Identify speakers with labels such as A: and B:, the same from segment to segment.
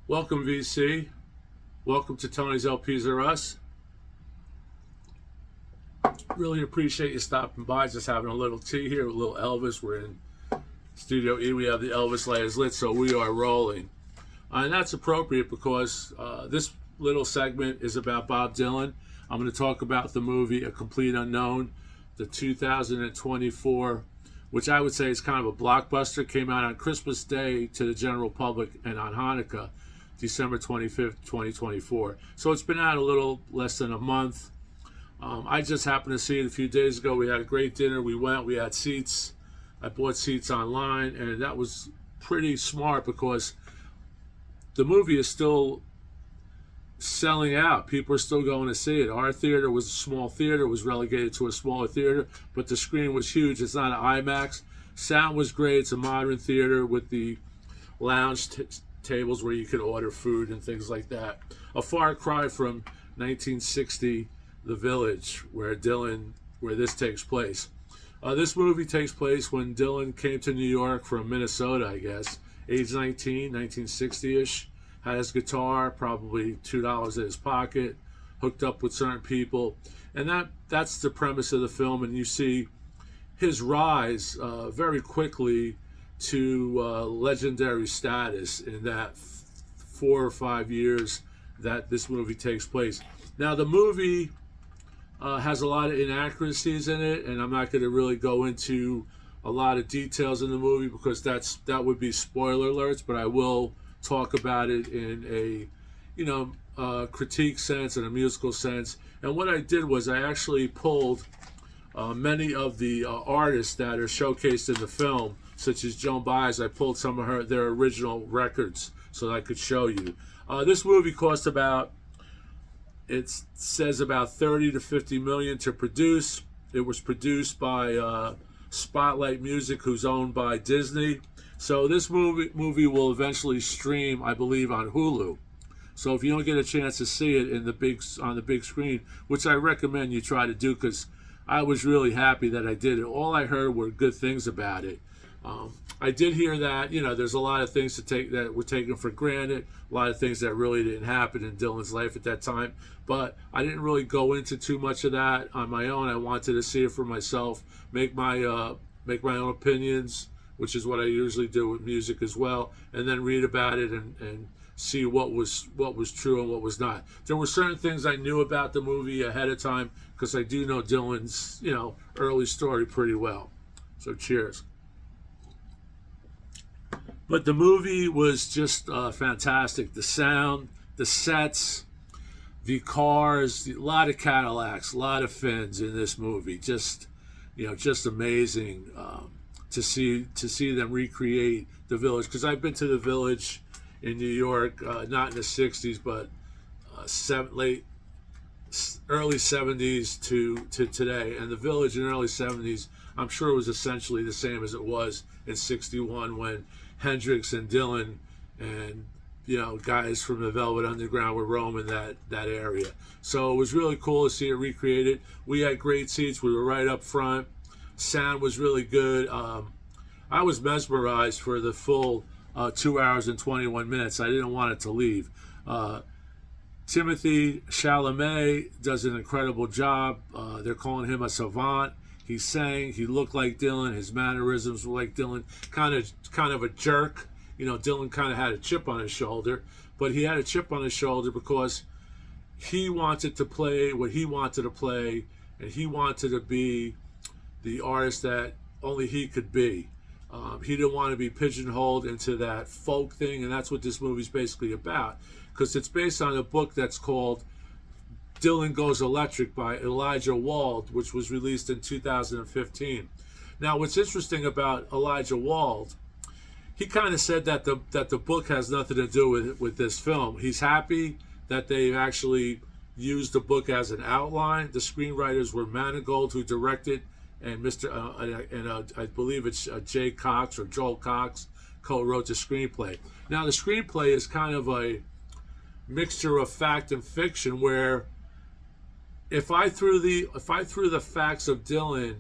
A: Welcome, VC. Welcome to Tony's LPSRUS. Really appreciate you stopping by. Just having a little tea here, a little Elvis. We're in Studio E. We have the Elvis lights lit, so we are rolling. And that's appropriate because this little segment is about Bob Dylan. I'm going to talk about the movie A Complete Unknown, the 2024, which I would say is kind of a blockbuster. Came out on Christmas Day to the general public and on Hanukkah, December 25th, 2024. So it's been out a little less than a month. I just happened to see it a few days ago. We had a great dinner. We had seats. I bought seats online, and that was pretty smart because the movie is still selling out. People are still going to see it. Our theater was a small theater, was relegated to a smaller theater, but the screen was huge. It's not an IMAX. Sound was great. It's a modern theater with the lounge tables where you could order food and things like that. A far cry from 1960, The Village, where this takes place. This movie takes place when Dylan came to New York from Minnesota, I guess, age 19, 1960-ish. Had his guitar, probably $2 in his pocket, hooked up with certain people. And that's the premise of the film. And you see his rise very quickly to legendary status in that 4 or 5 years that this movie takes place. Now, the movie has a lot of inaccuracies in it, and I'm not going to really go into a lot of details in the movie because that would be spoiler alerts, but I will talk about it in a critique sense and a musical sense. And what I did was I actually pulled many of the artists that are showcased in the film, such as Joan Baez. I pulled some of their original records so that I could show you. This movie cost it says about 30 to 50 million to produce. It was produced by Spotlight Music, who's owned by Disney. So this movie will eventually stream, I believe, on Hulu. So if you don't get a chance to see it on the big screen, which I recommend you try to do, because I was really happy that I did it. All I heard were good things about it. I did hear that there's a lot of things that were taken for granted, a lot of things that really didn't happen in Dylan's life at that time. But I didn't really go into too much of that on my own. I wanted to see it for myself, make my own opinions, which is what I usually do with music as well, and then read about it and see what was true and what was not. There were certain things I knew about the movie ahead of time because I do know Dylan's early story pretty well. So cheers. But the movie was just fantastic. The sound, the sets, the cars, a lot of Cadillacs, a lot of Finns in this movie. Just amazing to see them recreate the Village. Because I've been to the Village in New York, not in the '60s, but early '70s to today. And the Village in the early '70s, I'm sure it was essentially the same as it was in '61 when Hendrix and Dylan and guys from the Velvet Underground were roaming that area. So it was really cool to see it recreated. We had great seats. We were right up front. Sound was really good. I was mesmerized for the full 2 hours and 21 minutes. I didn't want it to leave. Timothy Chalamet does an incredible job. They're calling him a savant. He sang. He looked like Dylan. His mannerisms were like Dylan. Kind of a jerk. Dylan kind of had a chip on his shoulder, but he had a chip on his shoulder because he wanted to play what he wanted to play, and he wanted to be the artist that only he could be. He didn't want to be pigeonholed into that folk thing, and that's what this movie's basically about, because it's based on a book that's called Dylan Goes Electric by Elijah Wald, which was released in 2015. Now, what's interesting about Elijah Wald, he kind of said that the book has nothing to do with this film. He's happy that they actually used the book as an outline. The screenwriters were Manigault, who directed, and I believe it's Jay Cox or Joel Cox co-wrote the screenplay. Now, the screenplay is kind of a mixture of fact and fiction, where if I threw the facts of Dylan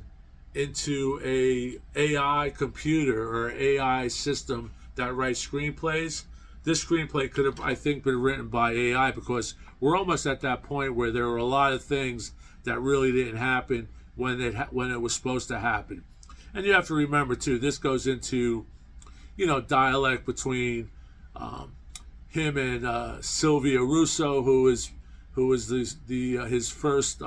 A: into a AI computer or AI system that writes screenplays, this screenplay could have, I think, been written by AI, because we're almost at that point where there were a lot of things that really didn't happen when it was supposed to happen. And you have to remember too, this goes into, dialect between him and Sylvia Russo, who was his first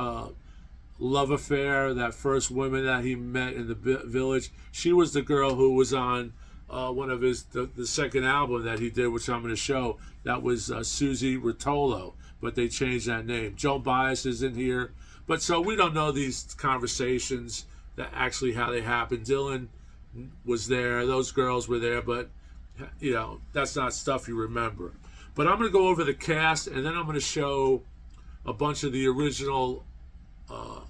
A: love affair, that first woman that he met in the village. She was the girl who was on one of the second album that he did, which I'm going to show. That was Susie Rotolo, but they changed that name. Joan Baez is in here, but so we don't know these conversations, that actually how they happened. Dylan was there, those girls were there, but that's not stuff you remember. But I'm going to go over the cast, and then I'm going to show a bunch of the original,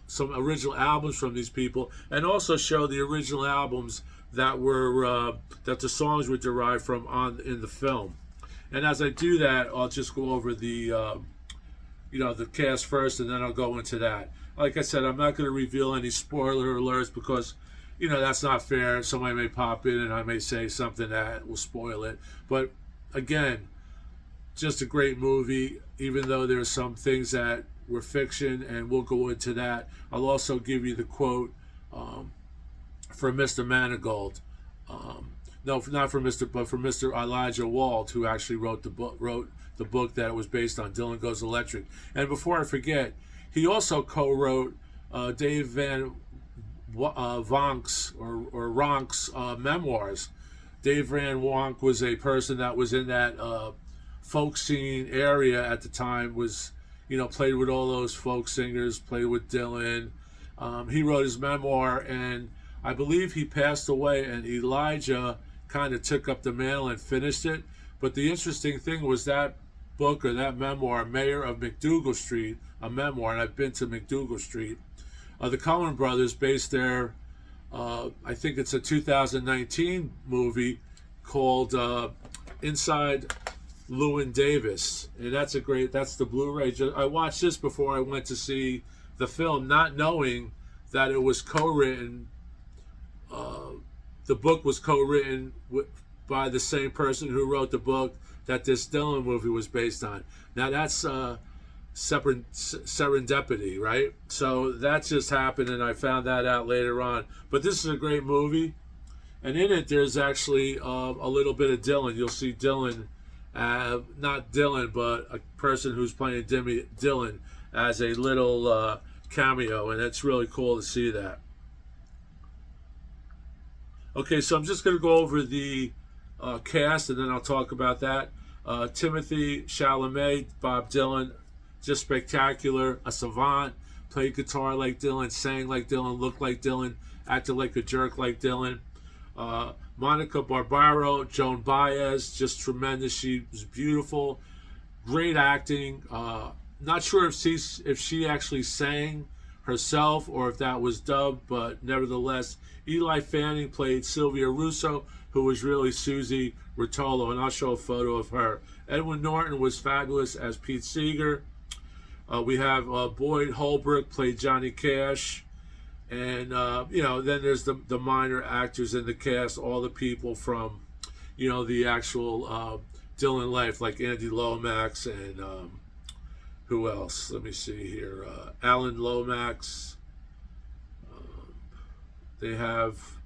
A: some original albums from these people, and also show the original albums that were that the songs were derived from in the film. And as I do that, I'll just go over the the cast first, and then I'll go into that. Like I said, I'm not going to reveal any spoiler alerts, because that's not fair. Somebody may pop in and I may say something that will spoil it. But again, just a great movie, even though there's some things that were fiction, and we'll go into that. I'll also give you the quote for Mr. Manigault. No, not for Mr. but for Mr. Elijah Wald, who actually wrote the book that it was based on, Dylan Goes Electric. And before I forget, he also co-wrote Dave Van Vonk's or Ronk's memoirs. Dave Van Wonk was a person that was in that folk scene area at the time, was played with all those folk singers, played with Dylan. He wrote his memoir, and I believe he passed away, and Elijah kind of took up the mantle and finished it. But the interesting thing was that book, or that memoir, Mayor of McDougal Street, a memoir, and I've been to McDougal Street. The Coen brothers based their, I think it's a 2019 movie called Inside Llewyn Davis, and that's the Blu-ray. I watched this before I went to see the film, not knowing that it was co-written. The book was co-written by the same person who wrote the book that this Dylan movie was based on. Now that's serendipity, right? So that just happened, and I found that out later on. But this is a great movie, and in it there's actually a little bit of Dylan. You'll see Dylan, not Dylan, but a person who's playing Dylan as a little cameo, and it's really cool to see that. Okay, so I'm just going to go over the cast, and then I'll talk about that. Timothy Chalamet, Bob Dylan, just spectacular, a savant, played guitar like Dylan, sang like Dylan, looked like Dylan, acted like a jerk like Dylan. Monica Barbaro, Joan Baez, just tremendous. She was beautiful, great acting. Not sure if she actually sang herself or if that was dubbed, but nevertheless, Eli Fanning played Sylvia Russo, who was really Susie Rotolo, and I'll show a photo of her. Edwin Norton was fabulous as Pete Seeger. We have Boyd Holbrook played Johnny Cash, and then there's the minor actors in the cast, all the people from the actual Dylan life, like Andy Lomax and who else? Let me see here. Alan Lomax. They have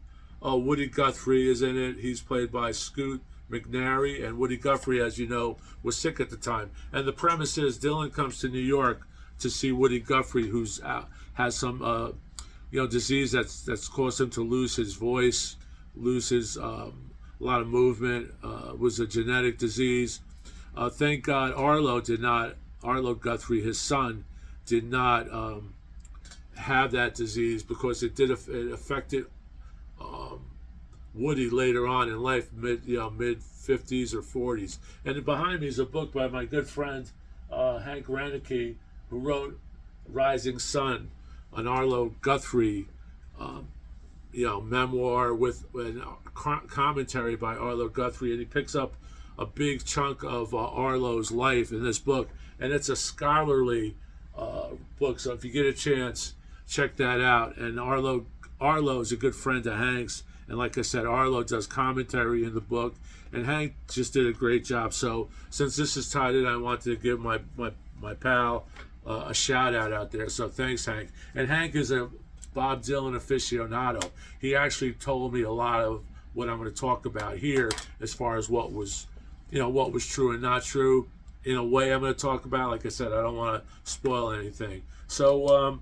A: Woody Guthrie is in it. He's played by Scoot McNairy, and Woody Guthrie, as you know, was sick at the time. And the premise is Dylan comes to New York to see Woody Guthrie, who's has some disease that's caused him to lose his voice, lose his a lot of movement. Was a genetic disease. Thank God Arlo Guthrie, his son, did not have that disease, because it affected Woody later on in life, mid 50s or 40s. And behind me is a book by my good friend Hank Ranicky, who wrote Rising Sun, an Arlo Guthrie memoir with commentary by Arlo Guthrie, and he picks up a big chunk of Arlo's life in this book, and it's a scholarly book. So if you get a chance, check that out. And Arlo is a good friend of Hank's, And like I said, Arlo does commentary in the book, and Hank just did a great job. So since this is tied in, I wanted to give my pal a shout out there. So thanks, Hank. And Hank is a Bob Dylan aficionado. He actually told me a lot of what I'm going to talk about here, as far as what was true and not true. In a way, I'm going to talk about. Like I said, I don't want to spoil anything. So,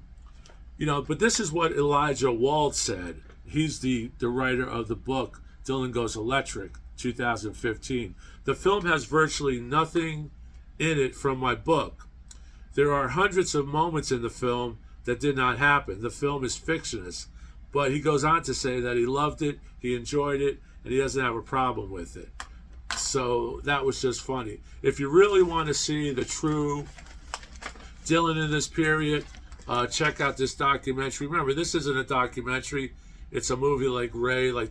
A: but this is what Elijah Wald said. He's the writer of the book Dylan Goes Electric, 2015. The film has virtually nothing in it from my book. There are hundreds of moments in the film that did not happen. The film is fictitious. But he goes on to say that he loved it, he enjoyed it, and he doesn't have a problem with it. So that was just funny. If you really want to see the true Dylan in this period, check out this documentary. Remember, this isn't a documentary. It's a movie like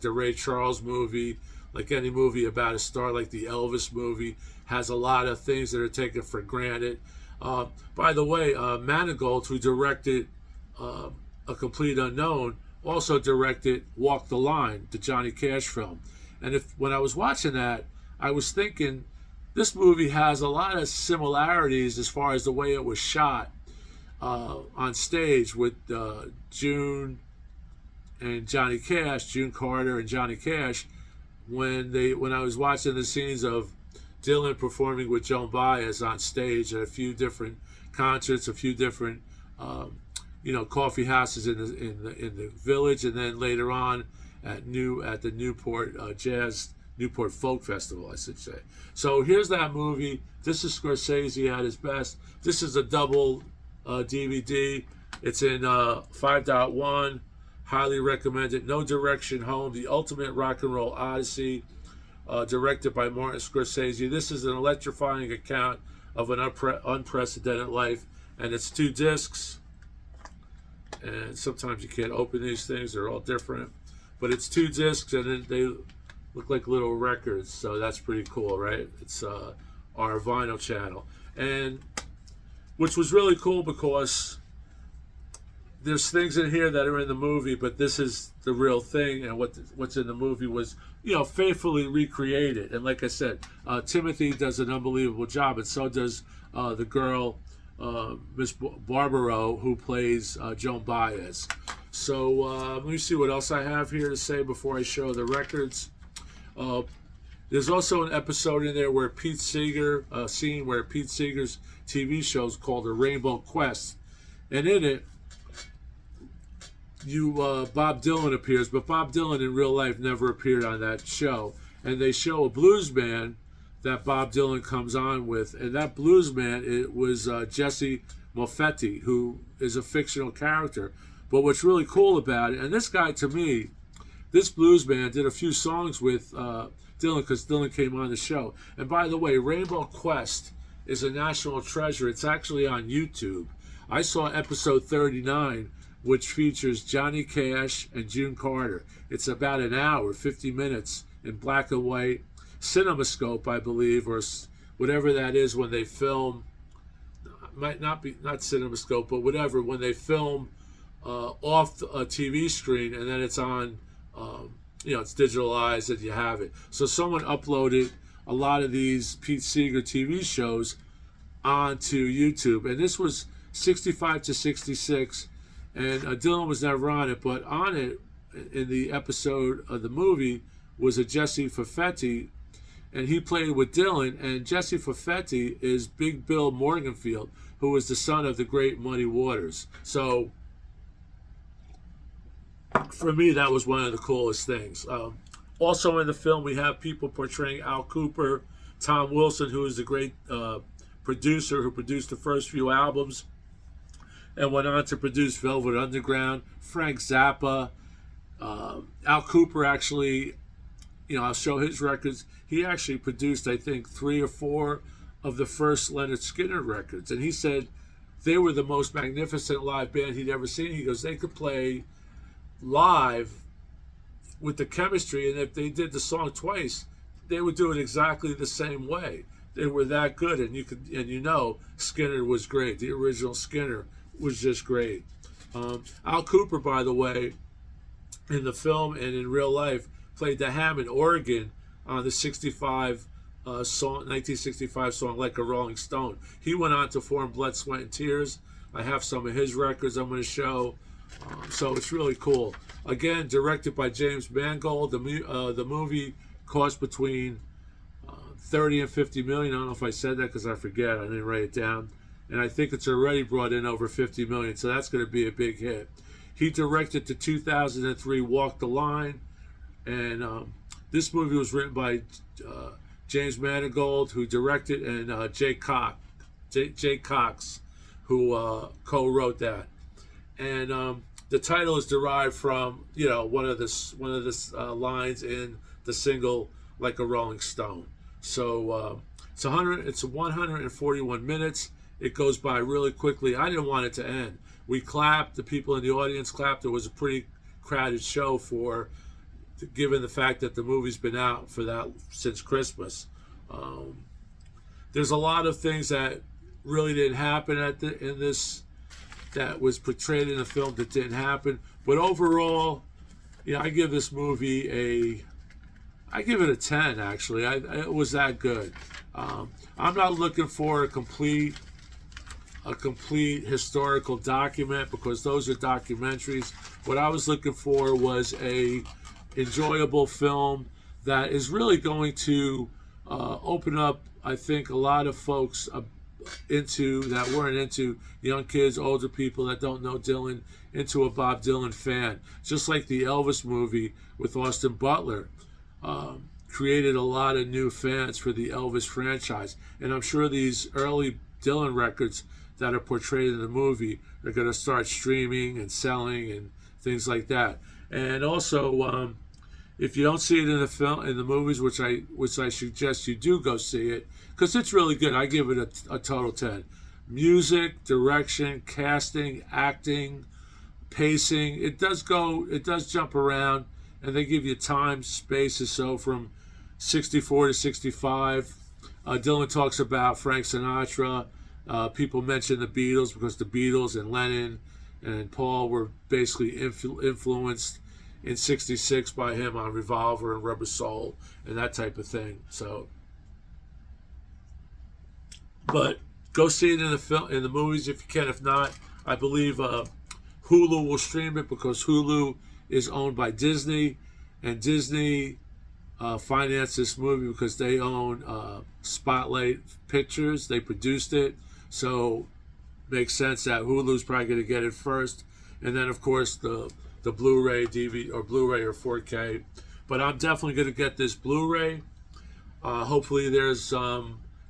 A: the Ray Charles movie, like any movie about a star, like the Elvis movie, has a lot of things that are taken for granted. By the way, Manigault, who directed A Complete Unknown, also directed Walk the Line, the Johnny Cash film. And when I was watching that, I was thinking this movie has a lot of similarities as far as the way it was shot on stage with June Carter and Johnny Cash, when I was watching the scenes of Dylan performing with Joan Baez on stage at a few different concerts, a few different coffee houses in the village, and then later on at the Newport Folk Festival, I should say. So here's that movie. This is Scorsese at his best. This is a double DVD. It's in 5.1. Highly recommend it. No Direction Home, The Ultimate Rock and Roll Odyssey, directed by Martin Scorsese. This is an electrifying account of an unprecedented life, and it's 2 discs. And sometimes you can't open these things; they're all different. But it's 2 discs, and they look like little records, so that's pretty cool, right? It's our vinyl channel, and which was really cool because there's things in here that are in the movie, but this is the real thing, and what's in the movie was, faithfully recreated. And like I said, Timothy does an unbelievable job, and so does the girl, Miss Barbaro, who plays Joan Baez. So let me see what else I have here to say before I show the records. There's also an episode in there where Pete Seeger's TV show is called The Rainbow Quest, and in it, Bob Dylan appears, but Bob Dylan in real life never appeared on that show. And they show a blues band that Bob Dylan comes on with, and that blues band, it was Jesse Moffetti, who is a fictional character. But what's really cool about it, and this guy, to me, this blues band did a few songs with Dylan, because Dylan came on the show. And by the way, Rainbow Quest is a national treasure. It's actually on YouTube. I saw episode 39, which features Johnny Cash and June Carter. It's about an hour, 50 minutes, in black and white, CinemaScope, I believe, or whatever that is when they film. Might not CinemaScope, but whatever, when they film off a TV screen, and then it's on, it's digitalized and you have it. So someone uploaded a lot of these Pete Seeger TV shows onto YouTube, and this was 65 to 66. And Dylan was never on it, but on it, in the episode of the movie, was a Jesse Moffetti, and he played with Dylan. And Jesse Moffetti is Big Bill Morganfield, who was the son of the great Muddy Waters. So, for me, that was one of the coolest things. Also in the film, we have people portraying Al Kooper, Tom Wilson, who is the great producer who produced the first few albums and went on to produce Velvet Underground, Frank Zappa. Al Kooper actually, I'll show his records. He actually produced, I think, 3 or 4 of the first Leonard Skinner records. And he said they were the most magnificent live band he'd ever seen. He goes, they could play live with the chemistry, and if they did the song twice, they would do it exactly the same way. They were that good, and Skinner was great. The original Skinner was just great. Al Kooper, by the way, in the film and in real life, played the Hammond organ on the 1965 song Like a Rolling Stone. He went on to form Blood, Sweat, and Tears. I have some of his records I'm going to show. So it's really cool. Again, directed by James Mangold. The movie cost between 30 and 50 million. I don't know if I said that because I forget. I didn't write it down. And I think it's already brought in over 50 million. So that's going to be a big hit. He directed the 2003 Walk the Line. And this movie was written by James Mangold, who directed, and Jay Cox, who co-wrote that. And the title is derived from one of the lines in the single "Like a Rolling Stone." So it's 141 minutes. It goes by really quickly. I didn't want it to end. We clapped. The people in the audience clapped. It was a pretty crowded show given the fact that the movie's been out for that since Christmas. There's a lot of things that really didn't happen in this that was portrayed in the film that didn't happen. But overall, I give this movie I give it a 10, actually. It was that good. I'm not looking for a complete historical document, because those are documentaries. What I was looking for was a enjoyable film that is really going to open up, I think, a lot of folks that weren't into, young kids, older people that don't know Dylan, into a Bob Dylan fan. Just like the Elvis movie with Austin Butler created a lot of new fans for the Elvis franchise. And I'm sure these early Dylan records that are portrayed in the movie are going to start streaming and selling and things like that. And also, if you don't see it in the movies, which I suggest you do go see it, because it's really good. I give it a total 10. Music, direction, casting, acting, pacing. It does jump around, and they give you time, spaces. So from 64 to 65, Dylan talks about Frank Sinatra. People mention the Beatles because the Beatles and Lennon and Paul were basically influenced in 66 by him on Revolver and Rubber Soul and that type of thing. So, but go see it in the movies if you can. If not, I believe Hulu will stream it, because Hulu is owned by Disney, and Disney financed this movie because they own Spotlight Pictures. They produced it, so makes sense that Hulu's probably going to get it first, and then of course the Blu-ray, DVD, or Blu-ray or 4K. But I'm definitely going to get this Blu-ray. Hopefully there's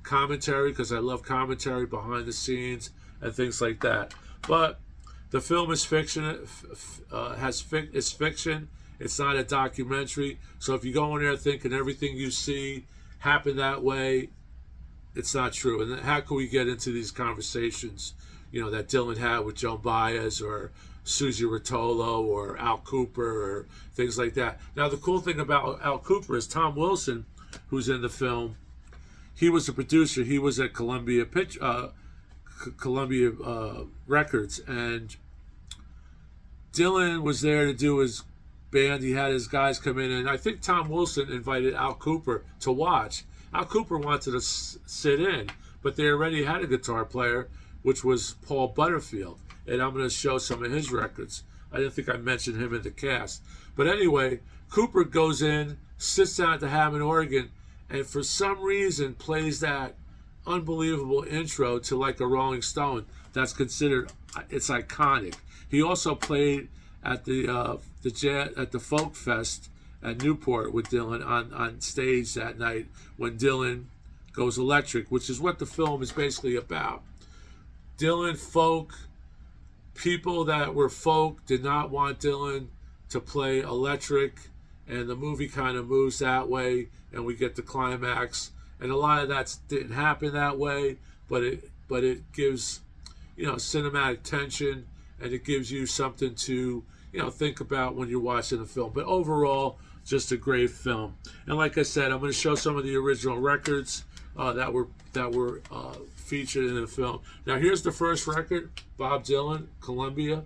A: commentary, because I love commentary behind the scenes and things like that. But the film is fiction. It's fiction. It's not a documentary. So if you go in there thinking everything you see happened that way, it's not true. And how can we get into these conversations, that Dylan had with Joan Baez or Susie Rotolo or Al Cooper or things like that? Now, the cool thing about Al Cooper is Tom Wilson, who's in the film, he was a producer. He was at Columbia Records, and Dylan was there to do his band. He had his guys come in, and I think Tom Wilson invited Al Cooper to watch. Al Cooper wanted to sit in, but they already had a guitar player, which was Paul Butterfield, and I'm going to show some of his records. I didn't think I mentioned him in the cast. But anyway, Cooper goes in, sits down at the Hammond organ, and for some reason plays that unbelievable intro to Like a Rolling Stone. That's considered, it's iconic. He also played at the Folk Fest at Newport with Dylan on stage that night when Dylan goes electric, which is what the film is basically about. Dylan, folk, people that were folk did not want Dylan to play electric, and the movie kind of moves that way, and we get the climax. And a lot of that didn't happen that way, but it gives, cinematic tension, and it gives you something to, think about when you're watching the film. But overall, just a great film. And like I said, I'm going to show some of the original records that were featured in the film. Now, here's the first record, Bob Dylan, Columbia.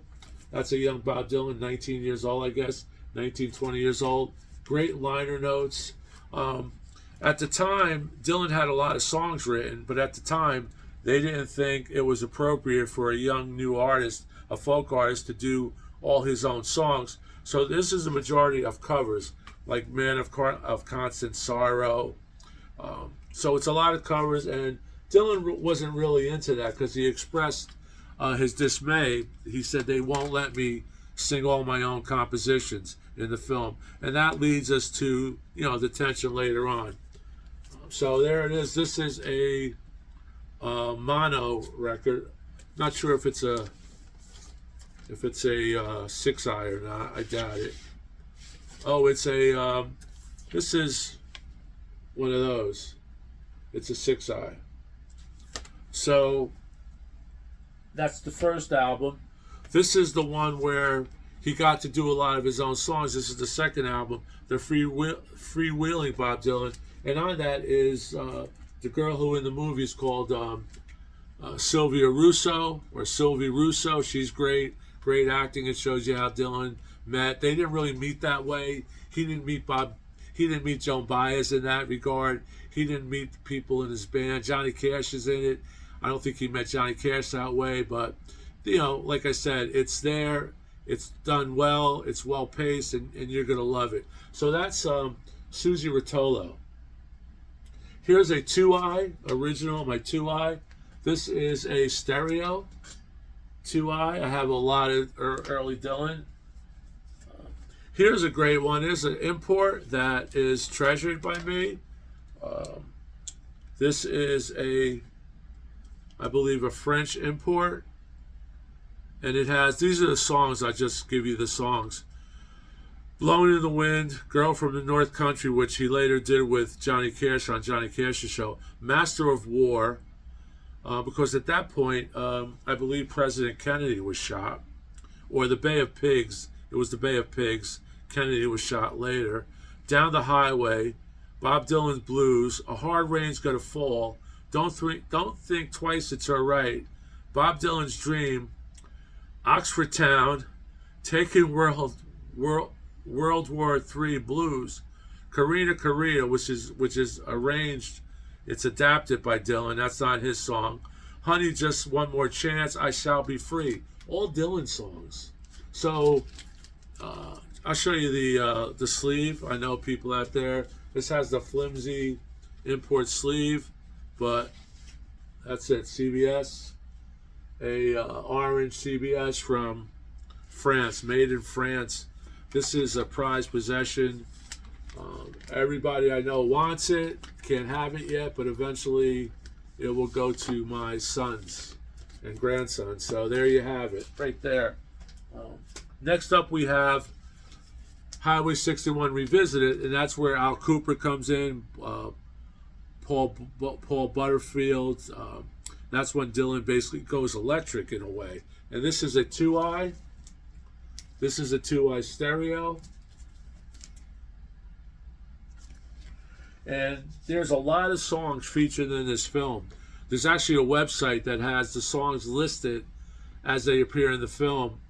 A: That's a young Bob Dylan, 19 years old, I guess. 19, 20 years old. Great liner notes. At the time, Dylan had a lot of songs written, but at the time, they didn't think it was appropriate for a young new artist, a folk artist, to do all his own songs. So this is a majority of covers, like Man of Constant Sorrow. So it's a lot of covers, and Dylan wasn't really into that because he expressed his dismay. He said, they won't let me sing all my own compositions in the film. And that leads us to, the tension later on. So there it is. This is a mono record. Not sure if it's a 6-eye or not. I doubt it. Oh, it's a this is one of those. It's a 6-eye. So that's the first album. This is the one where he got to do a lot of his own songs. This is the second album, the Freewheeling Bob Dylan. And on that is the girl who in the movie is called Sylvia Russo, or Sylvie Russo. She's great acting. It shows you how Dylan met. They didn't really meet that way. He didn't meet Joan Baez in that regard. He didn't meet the people in his band. Johnny Cash is in it. I don't think he met Johnny Cash that way, but like I said, it's there. It's done well. It's well paced, and you're gonna love it. So that's Susie Rotolo. Here's a 2-eye original, my 2-eye. This is a stereo 2-eye. I have a lot of early Dylan. Here's a great one. Here's an import that is treasured by me. This is I believe, a French import. And it has, these are the songs, I just give you the songs. Blowing in the Wind, Girl from the North Country, which he later did with Johnny Cash on Johnny Cash's show. Master of War, because at that point, I believe President Kennedy was shot. Or the Bay of Pigs, it was the Bay of Pigs. Kennedy was shot later. Down the Highway, Bob Dylan's Blues, A Hard Rain's Gonna Fall, Don't Think Twice, It's Alright, Bob Dylan's Dream, Oxford Town, Taking World War III Blues, Karina, which is arranged, it's adapted by Dylan. That's not his song. Honey, Just One More Chance, I Shall Be Free. All Dylan songs. So I'll show you the sleeve. I know people out there. This has the flimsy import sleeve, but that's it. CBS, a orange CBS from France, made in France. This is a prized possession. Everybody I know wants it, can't have it yet, but eventually it will go to my sons and grandsons. So there you have it, right there. Next up we have Highway 61 Revisited, and that's where Al Cooper comes in, Paul Butterfield. That's when Dylan basically goes electric in a way. And this is a 2-eye. This is a 2-eye stereo. And there's a lot of songs featured in this film. There's actually a website that has the songs listed as they appear in the film.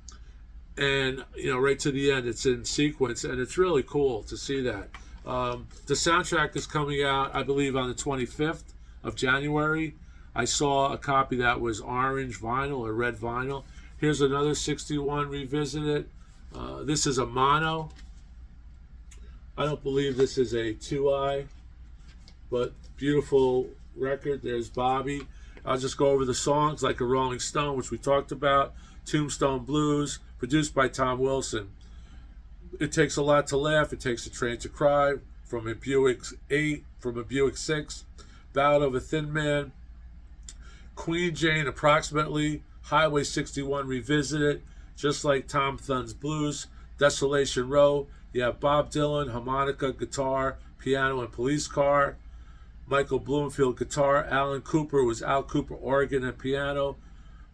A: And, right to the end, it's in sequence. And it's really cool to see that. The soundtrack is coming out, I believe, on the 25th of January. I saw a copy that was orange vinyl or red vinyl. Here's another 61 Revisited. This is a mono. I don't believe this is a 2-eye, but beautiful record. There's Bobby. I'll just go over the songs, like a Rolling Stone, which we talked about. Tombstone Blues, produced by Tom Wilson. It Takes a Lot to Laugh, It Takes a Train to Cry, from a Buick 8, from a Buick 6. Ballad of a Thin Man. Queen Jane, Approximately. Highway 61 Revisited, Just Like Tom Thunn's Blues. Desolation Row. You have Bob Dylan, harmonica, guitar, piano, and police car. Michael Bloomfield, guitar. Alan Cooper was Al Cooper, organ and piano.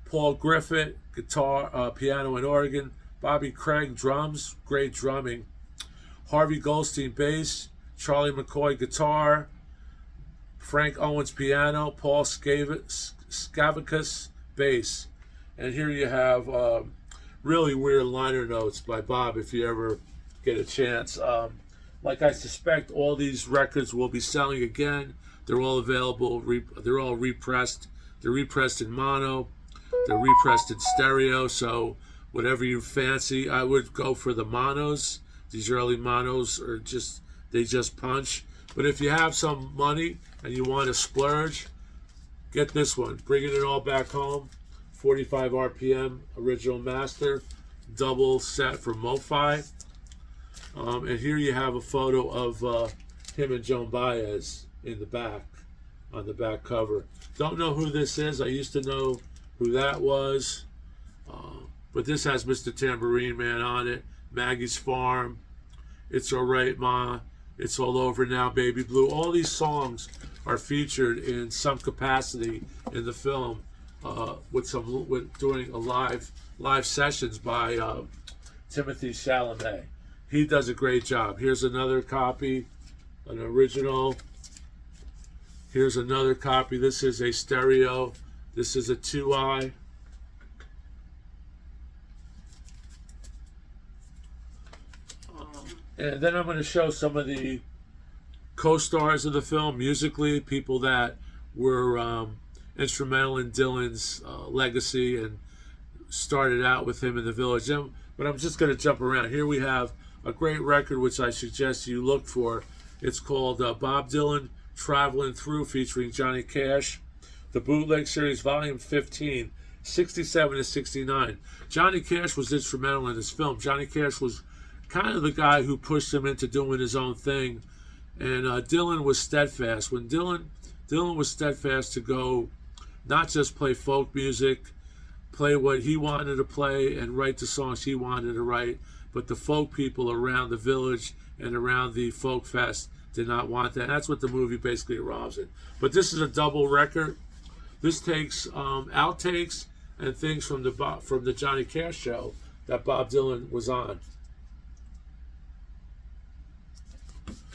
A: Paul Griffith, guitar, piano, and organ. Bobby Craig, drums, great drumming. Harvey Goldstein, bass. Charlie McCoy, guitar. Frank Owens, piano. Paul Skavickas, bass. And here you have really weird liner notes by Bob, if you ever get a chance. Like I suspect, all these records will be selling again. They're all available. They're all repressed. They're repressed in mono. They're repressed in stereo. So whatever you fancy, I would go for the monos. These early monos are they just punch. But if you have some money and you want to splurge, get this one. Bringing it all back home. 45 RPM original master, double set from MoFi. And here you have a photo of him and Joan Baez in the back, on the back cover. Don't know who this is. I used to know who that was. But this has Mr. Tambourine Man on it. Maggie's Farm. It's Alright Ma. It's All Over Now, Baby Blue. All these songs are featured in some capacity in the film doing a live sessions by Timothy Chalamet. He does a great job. Here's another copy, an original. Here's another copy. This is a stereo. This is a 2i. And then I'm going to show some of the co-stars of the film musically, people that were instrumental in Dylan's legacy and started out with him in the Village. But I'm just going to jump around. Here we have a great record which I suggest you look for. It's called Bob Dylan Traveling Through, featuring Johnny Cash. The Bootleg Series, Volume 15, 67 to 69. Johnny Cash was instrumental in this film. Johnny Cash was kind of the guy who pushed him into doing his own thing. And Dylan was steadfast. When Dylan was steadfast to go not just play folk music, play what he wanted to play and write the songs he wanted to write, but the folk people around the Village and around the folk fest did not want that. And that's what the movie basically arrives in. But this is a double record. This takes outtakes and things from the Johnny Cash show that Bob Dylan was on.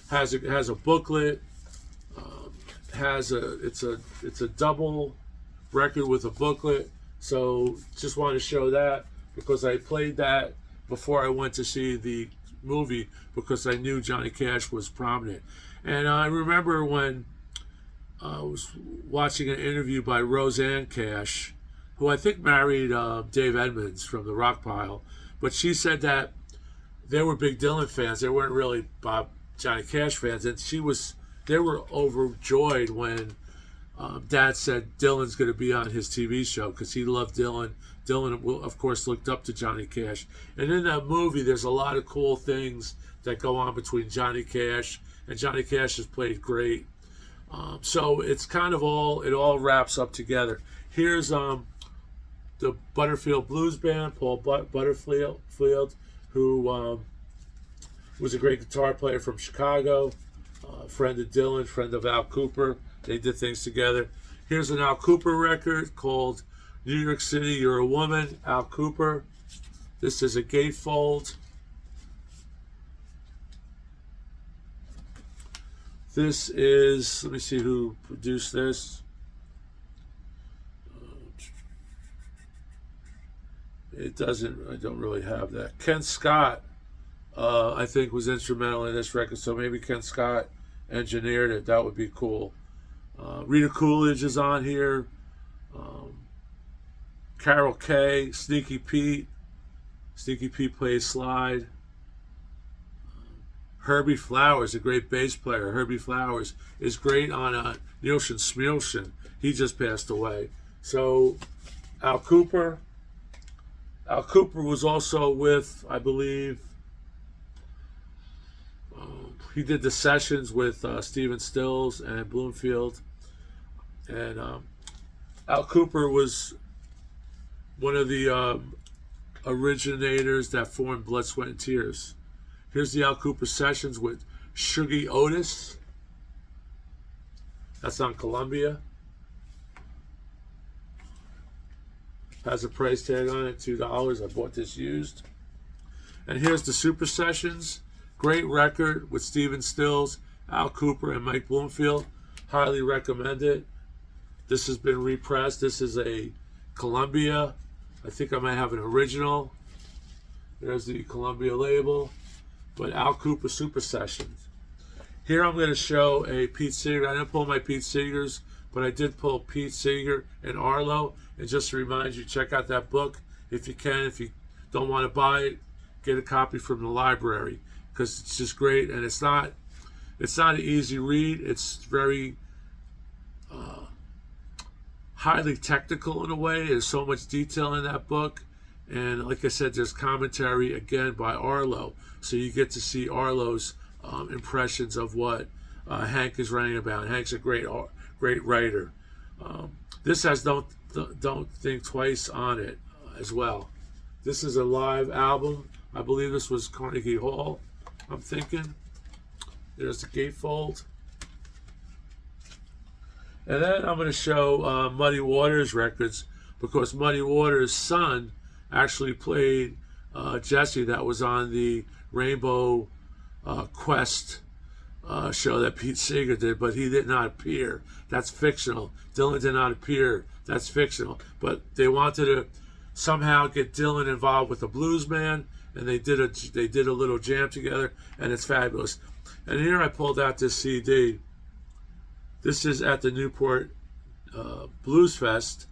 A: Has a booklet. It's a double record with a booklet. So just want to show that because I played that before I went to see the movie because I knew Johnny Cash was prominent. And I remember when I was watching an interview by Roseanne Cash, who I think married Dave Edmunds from the Rock Pile, but she said that they were big Dylan fans. They weren't really Johnny Cash fans, and they were overjoyed when Dad said Dylan's going to be on his TV show because he loved Dylan. Dylan, of course, looked up to Johnny Cash. And in that movie, there's a lot of cool things that go on between Johnny Cash, and Johnny Cash has played great. So it's kind of it all wraps up together. Here's the Butterfield Blues Band, Paul Butterfield, who was a great guitar player from Chicago, friend of Dylan, friend of Al Cooper. They did things together. Here's an Al Cooper record called New York City, You're a Woman, Al Cooper. This is a gatefold. This is, let me see who produced this. I don't really have that. Ken Scott, I think, was instrumental in this record, so maybe Ken Scott engineered it. That would be cool. Rita Coolidge is on here. Carol Kay, Sneaky Pete. Sneaky Pete plays slide. Herbie Flowers, a great bass player. Herbie Flowers is great on Nielsen Smilsen. He just passed away. So Al Cooper. Al Cooper was also with, I believe, he did the sessions with Stephen Stills and Bloomfield. And Al Cooper was one of the originators that formed Blood, Sweat, and Tears. Here's the Al Cooper sessions with Shuggy Otis. That's on Columbia. Has a price tag on it, $2. I bought this used. And here's the Super Sessions. Great record with Stephen Stills, Al Cooper, and Mike Bloomfield. Highly recommend it. This has been repressed. This is a Columbia. I think I might have an original. There's the Columbia label. but Al Cooper Super Sessions. Here I'm going to show a Pete Seeger. I didn't pull my Pete Seegers, but I did pull Pete Seeger and Arlo. And just to remind you, check out that book if you can. If you don't want to buy it, get a copy from the library, because it's just great. And it's not an easy read. It's very highly technical in a way. There's so much detail in that book. And like I said, there's commentary again by Arlo. So you get to see Arlo's impressions of what Hank is writing about. Hank's a great writer. This has Don't Think Twice on it as well. This is a live album. I believe this was Carnegie Hall, I'm thinking. There's the gatefold. And then I'm going to show Muddy Waters records, because Muddy Waters' son actually played Jesse. That was on the Rainbow Quest show that Pete Seeger did, but he did not appear. That's fictional. Dylan did not appear. That's fictional. But they wanted to somehow get Dylan involved with the blues man, and they did a little jam together, and it's fabulous. And here I pulled out this CD. This is at the Newport Blues Fest,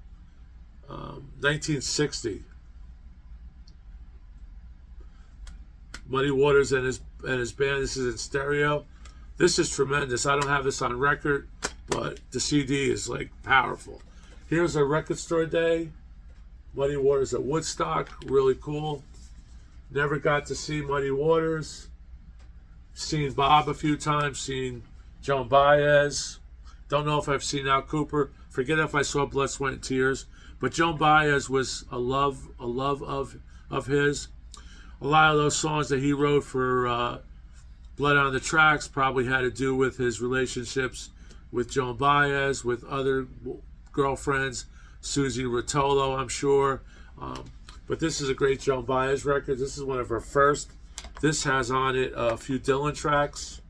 A: 1960. Muddy Waters and his band. This is in stereo. This is tremendous. I don't have this on record, but the CD is like powerful. Here's a record store day. Muddy Waters at Woodstock. Really cool. Never got to see Muddy Waters. Seen Bob a few times. Seen Joan Baez. Don't know if I've seen Al Cooper. Forget if I saw Blood, Sweat, and Tears. But Joan Baez was a love of his. A lot of those songs that he wrote for Blood on the Tracks probably had to do with his relationships with Joan Baez, with other girlfriends, Susie Rotolo, I'm sure. But this is a great Joan Baez record. This is one of her first. This has on it a few Dylan tracks.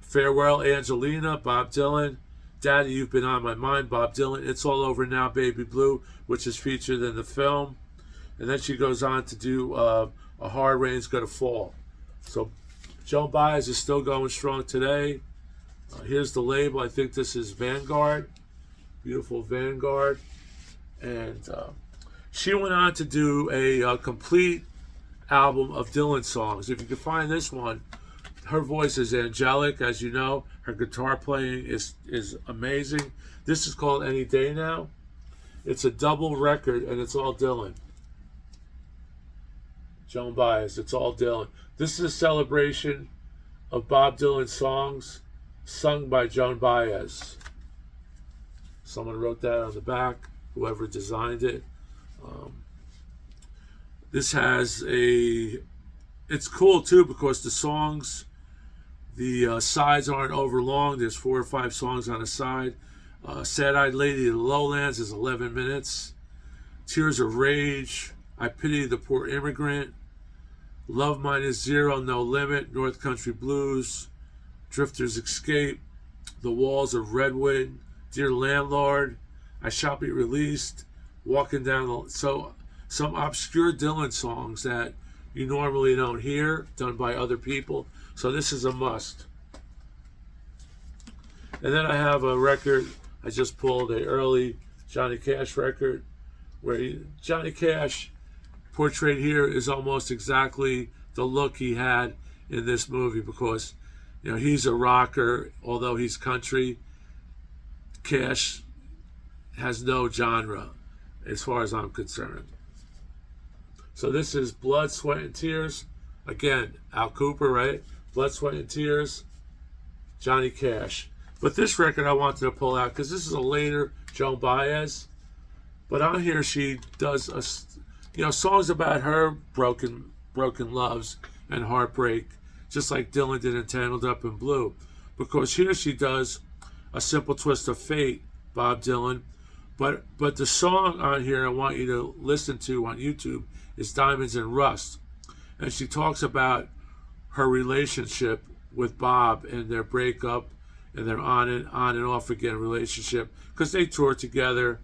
A: Farewell, Angelina, Bob Dylan. Daddy, You've Been on My Mind, Bob Dylan. It's All Over Now, Baby Blue, which is featured in the film. And then she goes on to do A Hard Rain's Gonna Fall. So Joan Baez is still going strong today. Here's the label. I think this is Vanguard. Beautiful Vanguard. And she went on to do a complete album of Dylan songs. If you can find this one, her voice is angelic, as you know. Her guitar playing is amazing. This is called Any Day Now. It's a double record, and it's all Dylan. Joan Baez, it's all Dylan. This is a celebration of Bob Dylan songs sung by Joan Baez. Someone wrote that on the back, whoever designed it. This has it's cool too, because the songs, the sides aren't over long. There's 4 or 5 songs on a side. Sad-Eyed Lady of the Lowlands is 11 minutes. Tears of Rage, I Pity the Poor Immigrant, Love -0, No Limit, North Country Blues, Drifter's Escape, The Walls of Redwood, Dear Landlord, I Shall Be Released, Walking Down the... So some obscure Dylan songs that you normally don't hear, done by other people. So this is a must. And then I have a record, I just pulled a early Johnny Cash record, where Johnny Cash portrayed here is almost exactly the look he had in this movie, because he's a rocker, although he's country. Cash has no genre as far as I'm concerned. So this is Blood, Sweat, and Tears. Again, Al Cooper, right? Blood, Sweat, and Tears, Johnny Cash. But this record I wanted to pull out because this is a later Joan Baez. But on here she does songs about her broken loves and heartbreak, just like Dylan did in Tangled Up in Blue. Because here she does A Simple Twist of Fate, Bob Dylan. But the song on here I want you to listen to on YouTube is Diamonds and Rust. And she talks about her relationship with Bob and their breakup and their on and off again relationship, because they toured together.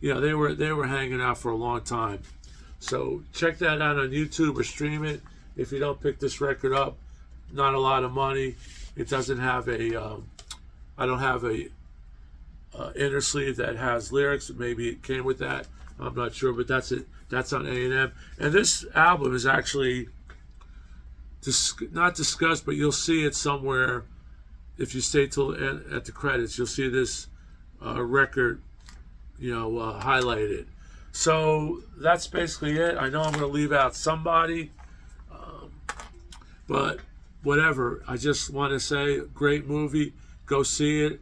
A: They were hanging out for a long time. So check that out on YouTube or stream it. If you don't pick this record up, not a lot of money. It doesn't have a, I don't have a inner sleeve that has lyrics. Maybe it came with that. I'm not sure, but that's it. That's on A&M. And this album is actually not discussed, but you'll see it somewhere. If you stay till the end at the credits, you'll see this record, highlighted. So that's basically it. I know I'm going to leave out somebody, but whatever. I just want to say, great movie. Go see it.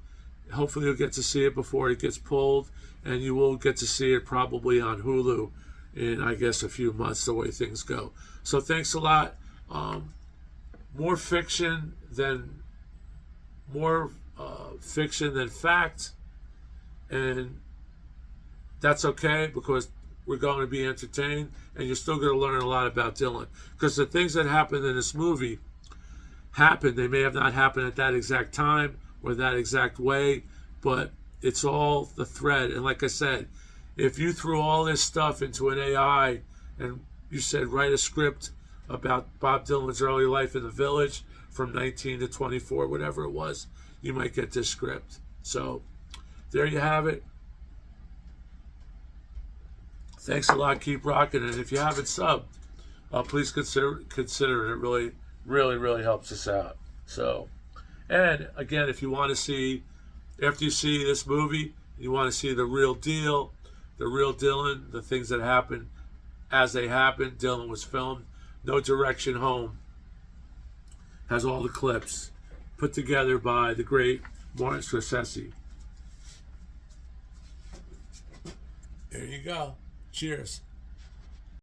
A: Hopefully you'll get to see it before it gets pulled, and you will get to see it probably on Hulu in, I guess, a few months, the way things go. So thanks a lot. More fiction than fact, and that's okay, because we're going to be entertained, and you're still going to learn a lot about Dylan, because the things that happened in this movie happened. They may have not happened at that exact time or that exact way, but it's all the thread. And like I said, if you threw all this stuff into an AI and you said, write a script about Bob Dylan's early life in the Village from 19 to 24, whatever it was, you might get this script. So there you have it. Thanks a lot. Keep rocking. And if you haven't subbed, please consider it. It really, really, really helps us out. So, and again, if you want to see, after you see this movie, you want to see the real deal, the real Dylan, the things that happened as they happened. Dylan was filmed. No Direction Home has all the clips put together by the great Martin Scorsese. There you go. Cheers.